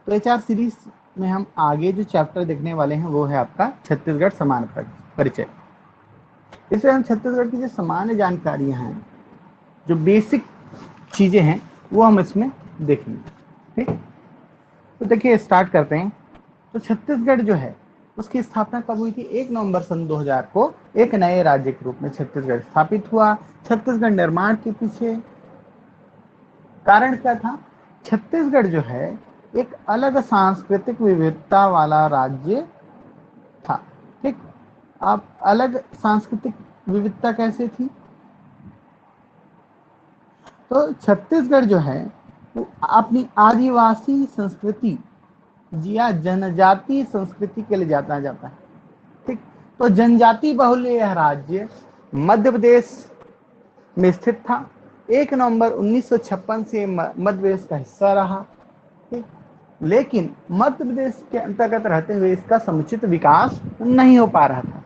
तो HR series में हम आगे जो चैप्टर देखने वाले हैं वो है आपका छत्तीसगढ़ सामान्य परिचय। इसमें हम छत्तीसगढ़ की जो सामान्य जानकारियां हैं, जो बेसिक चीजें हैं, वो हम इसमें देखेंगे। ठीक, तो देखिए स्टार्ट करते हैं। तो छत्तीसगढ़ जो है उसकी स्थापना कब हुई थी? 1 नवंबर सन 2000 को एक नए राज्य के रूप में छत्तीसगढ़ स्थापित हुआ। छत्तीसगढ़ निर्माण के पीछे कारण क्या था? छत्तीसगढ़ जो है एक अलग सांस्कृतिक विविधता वाला राज्य था। ठीक, अब अलग सांस्कृतिक विविधता कैसे थी? तो छत्तीसगढ़ जो है वो अपनी आदिवासी संस्कृति या जनजातीय संस्कृति के लिए जाना जाता है। ठीक, तो जनजाति बहुल यह राज्य मध्य प्रदेश में स्थित था। 1 नवंबर 1956 से मध्य प्रदेश का हिस्सा रहा। ठीक, लेकिन मध्य प्रदेश के अंतर्गत रहते हुए इसका समुचित विकास नहीं हो पा रहा था।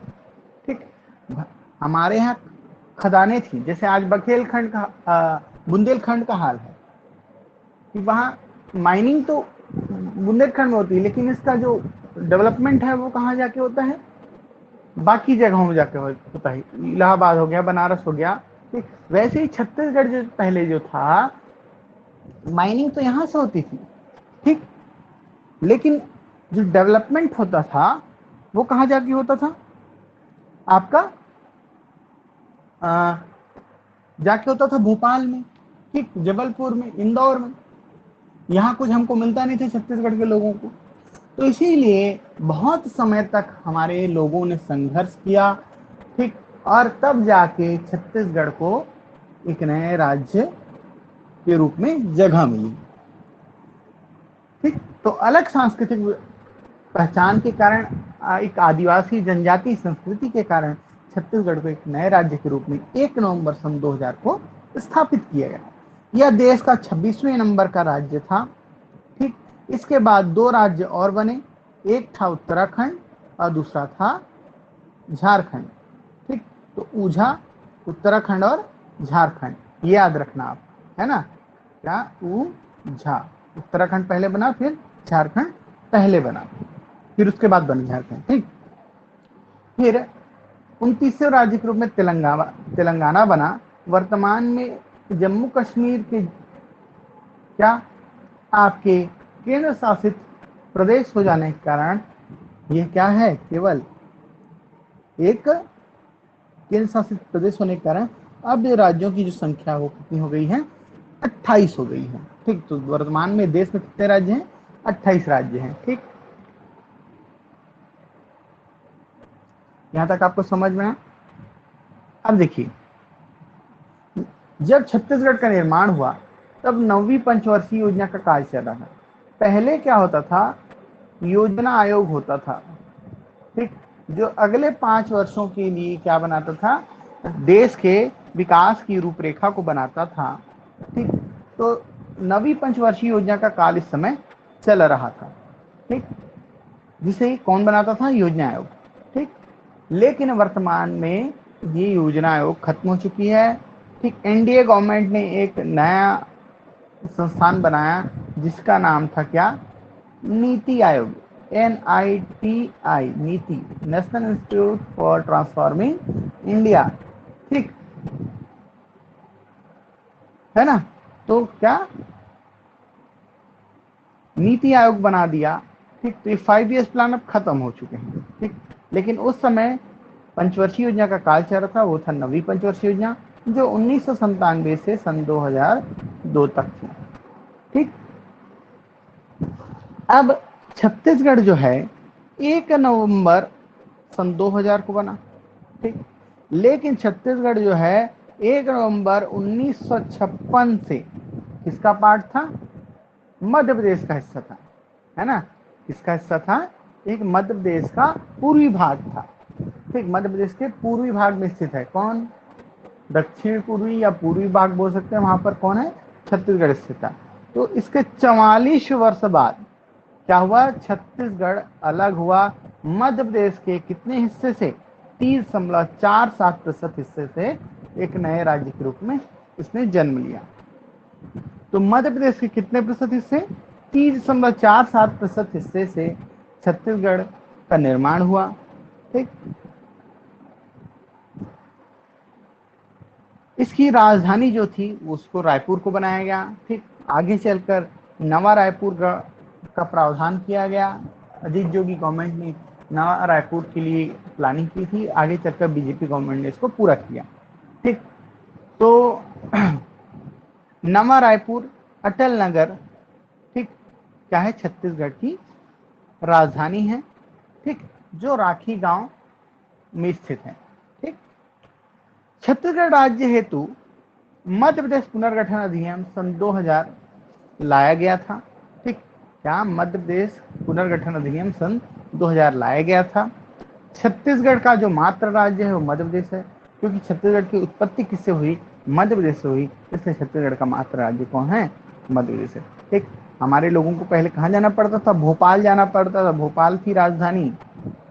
ठीक, हमारे यहाँ खदानें थी, जैसे आज बघेलखंड का बुंदेलखंड का हाल है कि वहाँ माइनिंग तो बुंदेलखंड में होती है, लेकिन इसका जो डेवलपमेंट है वो कहाँ जाके होता है? बाकी जगहों में जाके होता है। इलाहाबाद हो गया, बनारस हो गया। ठीक, वैसे ही छत्तीसगढ़ जो पहले जो था, माइनिंग तो यहाँ से होती थी। ठीक, लेकिन जो डेवलपमेंट होता था वो कहाँ जाके होता था? आपका जाके होता था भोपाल में, ठीक, जबलपुर में, इंदौर में। यहाँ कुछ हमको मिलता नहीं था छत्तीसगढ़ के लोगों को। तो इसीलिए बहुत समय तक हमारे लोगों ने संघर्ष किया। ठीक, और तब जाके छत्तीसगढ़ को एक नए राज्य के रूप में जगह मिली। ठीक, तो अलग सांस्कृतिक पहचान के कारण, एक आदिवासी जनजाति संस्कृति के कारण छत्तीसगढ़ को एक नए राज्य के रूप में 1 नवंबर सन 2000 को स्थापित किया गया। यह देश का 26वें नंबर का राज्य था। ठीक, इसके बाद 2 राज्य और बने, एक था उत्तराखंड और दूसरा था झारखंड। ठीक, तो ऊझा, उत्तराखंड और झारखंड, ये याद रखना आप, है ना? क्या? ऊझा, उत्तराखंड पहले बना, फिर झारखंड पहले बना, फिर उसके बाद बना झारखंड। ठीक, फिर 29वें राज्य के रूप में तेलंगाना बना। वर्तमान में जम्मू कश्मीर के क्या आपके केंद्र शासित प्रदेश हो जाने के कारण यह क्या है? केवल एक केंद्र शासित प्रदेश होने के कारण अब राज्यों की जो संख्या वो कितनी हो गई है? 28 हो गई है। ठीक, तो वर्तमान में देश में कितने राज्य हैं? 28 राज्य हैं। ठीक, यहां तक आपको समझ में आया? अब देखिए, जब छत्तीसगढ़ का निर्माण हुआ तब 9वीं पंचवर्षीय योजना का कार्य चल रहा था। पहले क्या होता था? योजना आयोग होता था। ठीक, जो अगले 5 वर्षों के लिए क्या बनाता था? देश के विकास की रूपरेखा को बनाता था। ठीक, तो 9वीं पंचवर्षीय योजना का काल इस समय चल रहा था। ठीक, जिसे कौन बनाता था? योजना आयोग। ठीक, लेकिन वर्तमान में ये योजना आयोग खत्म हो चुकी है। ठीक, एनडीए गवर्नमेंट ने एक नया संस्थान बनाया जिसका नाम था क्या? नीति आयोग, NITI, नीति, national institute for transforming India. ठीक, है ना? तो क्या नीति आयोग बना दिया। ठीक, तो ये 5 ईयर्स प्लान अब खत्म हो चुके हैं। ठीक, लेकिन उस समय पंचवर्षीय योजना का काल चल रहा था, वो था 9वीं पंचवर्षीय योजना, जो 1997 से सन 2002 तक थी। ठीक, अब छत्तीसगढ़ जो है 1 नवंबर सन 2000 को बना। ठीक, लेकिन छत्तीसगढ़ जो है 1 नवंबर 1956 से किसका पार्ट था? मध्य प्रदेश का हिस्सा था, है ना? किसका हिस्सा था? एक मध्य प्रदेश का पूर्वी भाग था। ठीक, मध्य प्रदेश के पूर्वी भाग में स्थित है। कौन? दक्षिण पूर्वी या पूर्वी भाग बोल सकते हैं। वहां पर कौन है? छत्तीसगढ़ स्थित है। तो इसके 44 वर्ष बाद क्या हुआ? छत्तीसगढ़ अलग हुआ मध्य प्रदेश के कितने हिस्से से? 3.47% हिस्से से एक नए राज्य के रूप में इसने जन्म लिया। तो मध्य प्रदेश के कितने प्रतिशत हिस्से? 30.47% हिस्से से छत्तीसगढ़ का निर्माण हुआ। ठीक, इसकी राजधानी जो थी उसको रायपुर को बनाया गया। ठीक, आगे चलकर नवा रायपुर का प्रावधान किया गया। अजीत जोगी गवर्नमेंट ने नवा रायपुर के लिए प्लानिंग की थी, आगे चलकर बीजेपी गवर्नमेंट ने इसको पूरा किया। ठीक, तो नवा रायपुर अटल नगर, ठीक, क्या है, छत्तीसगढ़ की राजधानी है। ठीक, जो राखी गांव में स्थित है। ठीक, छत्तीसगढ़ राज्य हेतु मध्य प्रदेश पुनर्गठन अधिनियम सन 2000 लाया गया था। ठीक, क्या, मध्य प्रदेश पुनर्गठन अधिनियम सन 2000 लाया गया था। छत्तीसगढ़ का जो मात्र राज्य है वो मध्य प्रदेश है, क्योंकि छत्तीसगढ़ की उत्पत्ति किससे हुई, मध्य प्रदेश से हुई, इसलिए छत्तीसगढ़ का मात्र राज्य कौन है, मध्य प्रदेश है। ठीक, हमारे लोगों को पहले कहाँ जाना पड़ता था, भोपाल जाना पड़ता था, भोपाल की राजधानी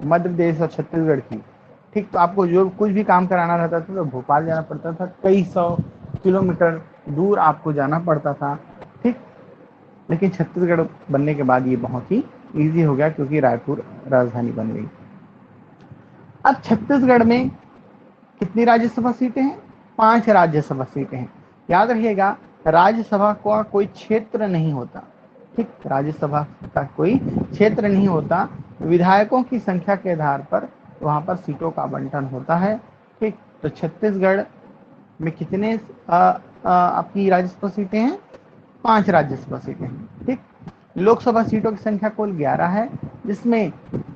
मध्य प्रदेश और छत्तीसगढ़ की। ठीक, तो आपको जो कुछ भी काम कराना रहता था तो भोपाल जाना पड़ता था, कई 100 किलोमीटर दूर आपको जाना पड़ता था। ठीक, लेकिन छत्तीसगढ़ बनने के बाद ये बहुत ही इजी हो गया, क्योंकि रायपुर राजधानी बन गई। अब छत्तीसगढ़ में कितनी राज्यसभा सीटें हैं, 5 राज्यसभा सीटें हैं। याद रखिएगा, राज्यसभा का कोई क्षेत्र नहीं होता। ठीक, राज्यसभा का कोई क्षेत्र नहीं होता, विधायकों की संख्या के आधार पर वहां पर सीटों का आवंटन होता है। ठीक, तो छत्तीसगढ़ में कितने आपकी राज्यसभा सीटें हैं, 5 राज्यसभा सीटें हैं। ठीक, लोकसभा सीटों की संख्या कुल 11 है, जिसमें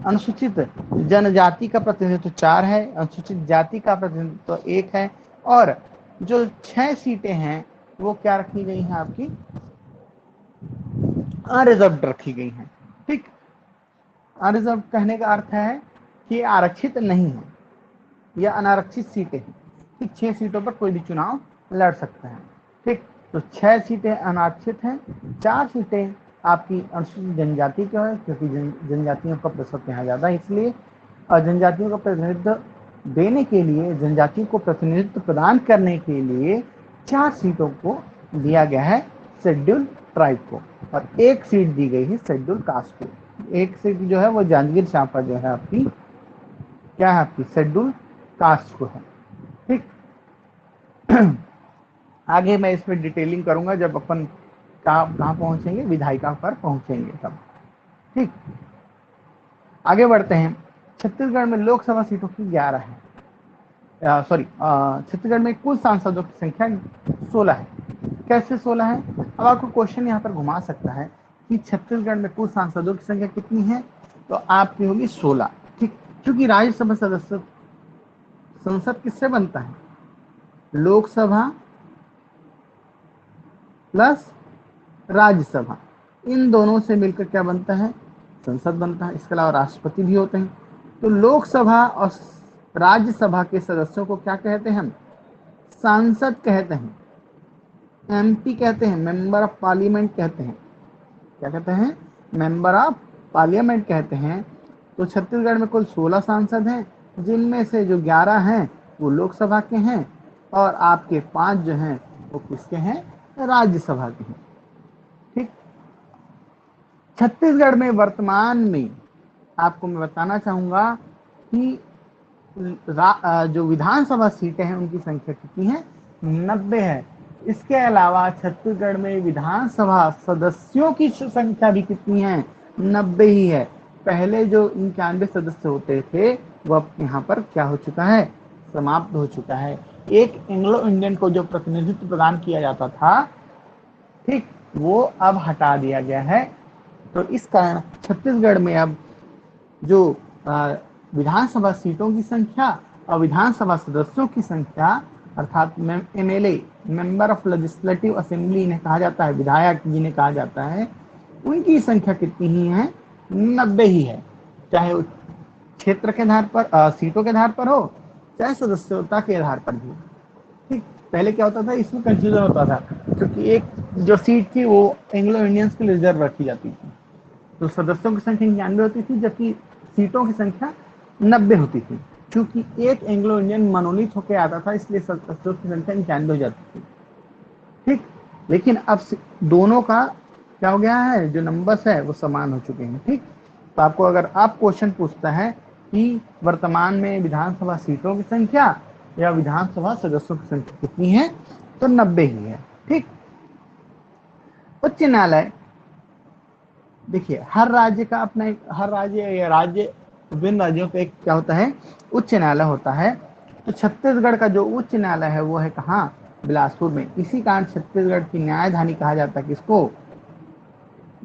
अनुसूचित जनजाति का प्रतिनिधित्व 4 है, अनुसूचित जाति का प्रतिनिधित्व 1 है, और जो 6 सीटें हैं वो क्या रखी गई हैं, आपकी अनरिजर्व्ड रखी गई हैं। ठीक, अनरिजर्व्ड कहने का अर्थ है कि आरक्षित नहीं है या अनारक्षित सीटें हैं। ठीक, 6 सीटों पर कोई भी चुनाव लड़ सकता है। ठीक, तो 6 सीटें अनारक्षित हैं, 4 सीटें आपकी अनुसूचित जनजाति की है, क्योंकि जनजातियों का प्रतिशत यहाँ ज्यादा है, इसलिए जनजातियों का प्रतिनिधित्व देने के लिए, जनजाति को प्रतिनिधित्व प्रदान करने के लिए 4 सीटों को दिया गया है शेड्यूल ट्राइब को, और 1 सीट दी गई है शेड्यूल कास्ट को। 1 सीट जो है वो जांजगीर चांपा जो है आपकी क्या है, आपकी शेड्यूल कास्ट को है। ठीक, आगे मैं इसमें डिटेलिंग करूंगा जब अपन कहाँ पहुंचेंगे, विधायिका पर पहुंचेंगे तब। ठीक, आगे बढ़ते हैं। छत्तीसगढ़ में लोकसभा सीटों की 11 है, छत्तीसगढ़ में कुल सांसदों की संख्या 16 है। कैसे 16 है, अब आपको क्वेश्चन यहाँ पर घुमा सकता है कि छत्तीसगढ़ में कुल सांसदों की संख्या कितनी है, तो आपकी होगी 16। ठीक, क्योंकि राज्यसभा सदस्य संसद किससे बनता है, लोकसभा प्लस राज्यसभा, इन दोनों से मिलकर क्या बनता है, संसद बनता है। इसके अलावा राष्ट्रपति भी होते हैं। तो लोकसभा और राज्यसभा के सदस्यों को क्या कहते हैं हम, सांसद कहते हैं, एमपी कहते हैं, मेंबर ऑफ पार्लियामेंट कहते हैं। क्या कहते हैं, मेंबर ऑफ पार्लियामेंट कहते हैं। तो छत्तीसगढ़ में कुल 16 सांसद हैं, जिनमें से जो 11 हैं वो लोकसभा के हैं, और आपके 5 जो हैं वो किसके हैं, राज्यसभा के हैं। ठीक, छत्तीसगढ़ में वर्तमान में आपको मैं बताना चाहूंगा कि जो विधानसभा सीटें हैं उनकी संख्या कितनी है, 90 है। इसके अलावा छत्तीसगढ़ में विधानसभा सदस्यों की संख्या भी कितनी है, 90 ही है। पहले जो 91 सदस्य होते थे वो अब यहाँ पर क्या हो चुका है, समाप्त हो चुका है। एक एंग्लो इंडियन को जो प्रतिनिधित्व प्रदान किया जाता था, ठीक, वो अब हटा दिया गया है। तो इस कारण छत्तीसगढ़ में अब जो विधानसभा सीटों की संख्या और विधानसभा सदस्यों की संख्या, अर्थात MLA, member of legislative assembly इन्हें कहा जाता है, विधायक जिन्हें कहा जाता है, उनकी संख्या कितनी ही है, 90 ही है। चाहे वो क्षेत्र के आधार पर, सीटों के आधार पर हो, चाहे सदस्यता के आधार पर भी। ठीक, पहले क्या होता था, इसमें कंफ्यूजन होता था, क्योंकि एक जो सीट थी वो एंग्लो इंडियंस के लिए रिजर्व रखी जाती थी, तो सदस्यों की संख्या 91 होती थी, जबकि सीटों की संख्या 90 होती थी। क्योंकि एक एंग्लो इंडियन मनोनीत होकर आता था, इसलिए सदस्यों की संख्या 91 हो जाती थी। ठीक, लेकिन अब दोनों का क्या हो गया है, जो नंबर्स है वो समान हो चुके हैं। ठीक, तो आपको अगर आप क्वेश्चन पूछता है कि वर्तमान में विधानसभा सीटों की संख्या या विधानसभा सदस्यों की संख्या कितनी है, तो 90 ही है। ठीक, उच्च न्यायालय, देखिए हर राज्य का अपना एक, हर राज्य या राज्य विभिन्न राज्यों पे एक क्या होता है, उच्च न्यायालय होता है। तो छत्तीसगढ़ का जो उच्च न्यायालय है वो है कहाँ, बिलासपुर में। इसी कारण छत्तीसगढ़ की न्यायधानी कहा जाता है किसको,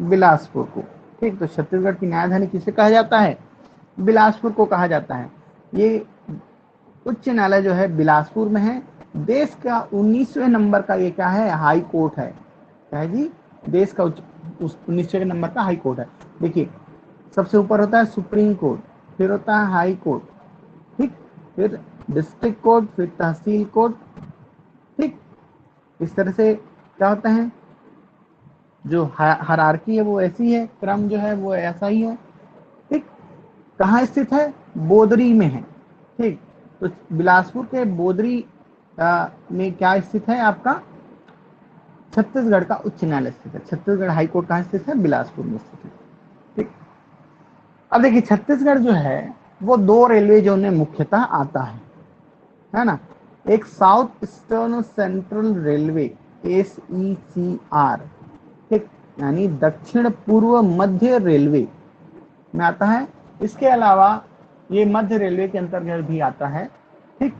बिलासपुर को। ठीक, तो छत्तीसगढ़ की न्यायधानी किसे कहा जाता है, बिलासपुर को कहा जाता है। ये उच्च न्यायालय जो है बिलासपुर में है। देश का 19वें नंबर का ये क्या है, हाई कोर्ट है। क्या है जी, देश का 19वें नंबर का हाई कोर्ट है। देखिए सबसे ऊपर होता है सुप्रीम कोर्ट, फिर होता है हाई कोर्ट, ठीक, फिर डिस्ट्रिक्ट कोर्ट, फिर तहसील कोर्ट। ठीक, इस तरह से क्या होता है, जो हायरार्की है वो ऐसी है, क्रम जो है वो ऐसा ही है। ठीक, कहाँ स्थित है, बोदरी में है। ठीक, तो बिलासपुर के बोदरी में क्या स्थित है आपका, छत्तीसगढ़ का उच्च न्यायालय स्थित है। छत्तीसगढ़ हाई कोर्ट कहाँ स्थित है, बिलासपुर में स्थित है। ठीक, अब देखिए छत्तीसगढ़ जो है वो दो रेलवे जोन में मुख्यतः आता है ना। एक south eastern central railway, SECR, ठीक, यानी दक्षिण पूर्व मध्य रेलवे में आता है। इसके अलावा ये मध्य रेलवे के अंतर्गत भी आता है। ठीक,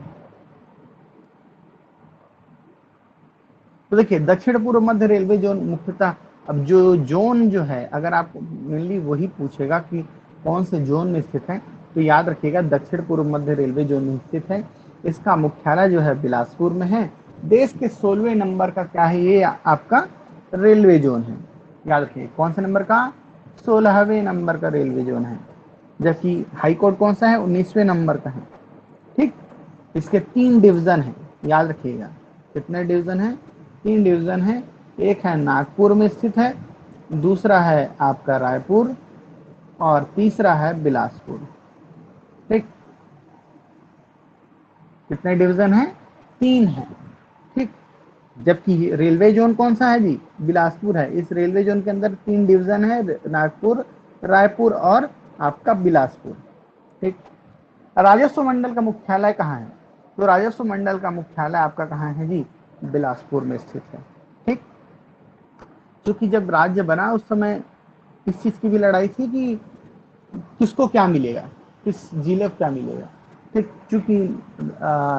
तो देखिए दक्षिण पूर्व मध्य रेलवे जोन मुख्यतः, अब जो जोन जो है अगर आप मेनली वही पूछेगा कि कौन से जोन में स्थित है, तो याद रखिएगा दक्षिण पूर्व मध्य रेलवे जोन में स्थित है। इसका मुख्यालय जो है बिलासपुर में है। देश के 16वें नंबर का क्या है, ये आपका रेलवे जोन है। याद रखिए कौन से नंबर का, 16वें नंबर का रेलवे जोन है। जबकि हाईकोर्ट कौन सा है, 19वें नंबर का है। ठीक, इसके 3 डिवीजन है, याद रखिएगा कितने डिवीजन है, 3 डिवीजन है। एक है नागपुर में स्थित है, दूसरा है आपका रायपुर, और तीसरा है बिलासपुर। ठीक, कितने डिवीजन है, 3 है। ठीक, जबकि रेलवे जोन कौन सा है जी, बिलासपुर है। इस रेलवे जोन के अंदर 3 डिवीजन है, नागपुर, रायपुर और आपका बिलासपुर। ठीक, राजस्व मंडल का मुख्यालय कहाँ है, तो राजस्व मंडल का मुख्यालय आपका कहाँ है जी, बिलासपुर में स्थित है। ठीक, क्योंकि जब राज्य बना उस समय इस चीज की भी लड़ाई थी कि किसको क्या मिलेगा, किस जिले को क्या मिलेगा। ठीक, चूंकि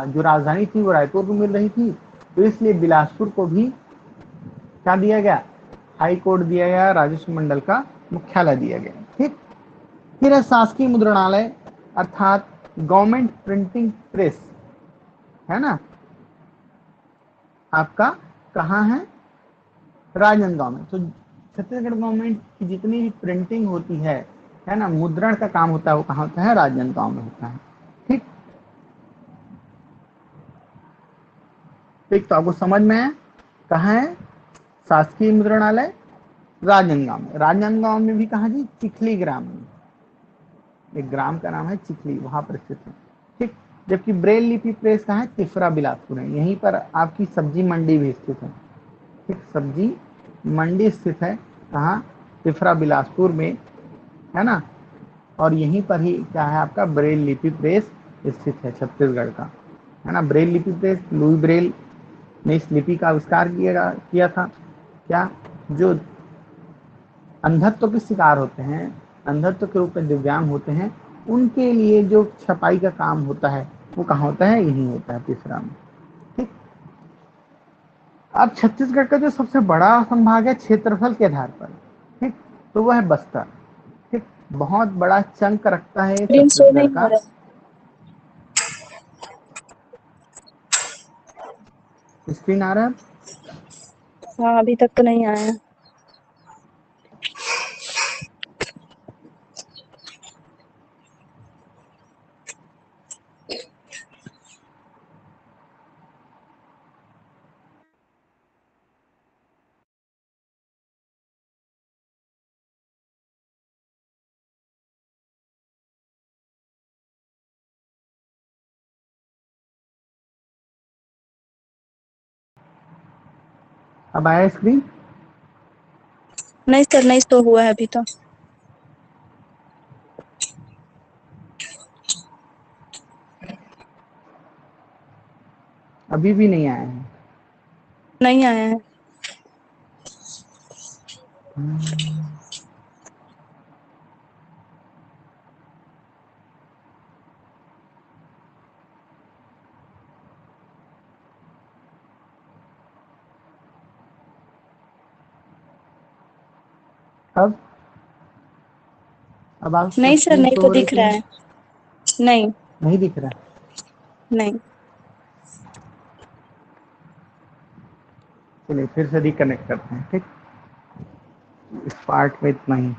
जो राजधानी थी वो रायपुर को मिल रही थी, तो इसलिए बिलासपुर को भी क्या दिया गया, हाई कोर्ट दिया गया, राजस्व मंडल का मुख्यालय दिया गया। ठीक, फिर है शासकीय मुद्रणालय, अर्थात गवर्नमेंट प्रिंटिंग प्रेस, है ना, आपका कहाँ है, राजनांदगांव में। तो छत्तीसगढ़ गवर्नमेंट की जितनी भी प्रिंटिंग होती है ना, मुद्रण का काम होता है, वो कहाँ होता है, राजनांदगांव में होता है। ठीक, ठीक, तो आपको समझ में है कहाँ है शासकीय मुद्रणालय, राजनांदगांव में। राजनांदगांव में भी कहाँ जी, चिखली ग्राम में, एक ग्राम का नाम है चिखली, वहां पर स्थित है। ठीक, जबकि ब्रेल लिपि प्रेस कहाँ है, तिफरा बिलासपुर है। यहीं पर आपकी सब्जी मंडी भी स्थित है। ठीक, सब्जी मंडी स्थित है कहाँ, तिफरा बिलासपुर में, है ना। और यहीं पर ही क्या है आपका, ब्रेल लिपि प्रेस स्थित है छत्तीसगढ़ का, है ना। ब्रेल लिपि प्रेस, लुई ब्रेल ने इस लिपि का आविष्कार किया था। क्या, जो अंधत्व के शिकार होते हैं, अंधत्व के रूप में दिव्यांग होते हैं, उनके लिए जो छपाई का काम होता है वो कहाँ होता है, यही होता है तीसरा में। ठीक, अब छत्तीसगढ़ का जो सबसे बड़ा संभाग है क्षेत्रफल के आधार पर, ठीक, तो वह है बस्तर। ठीक, बहुत बड़ा चंक रखता है स्क्रीन शो छत्तीसगढ़ नहीं हो का। रहा। स्क्रीन आ रहा है, हाँ अभी तक तो नहीं आया। अब आया स्क्रीन। नहीं सर, नहीं शो हुआ है अभी तो। अभी भी नहीं आया है। नहीं आया है। अब आपको नहीं सर, स्क्रीन नहीं शो तो हो रही दिख कि रहा नहीं? है। नहीं। नहीं दिख रहा। नहीं। चलिए फिर से रिकनेक्ट करते हैं, ठीक। इस पार्ट में इतना ही।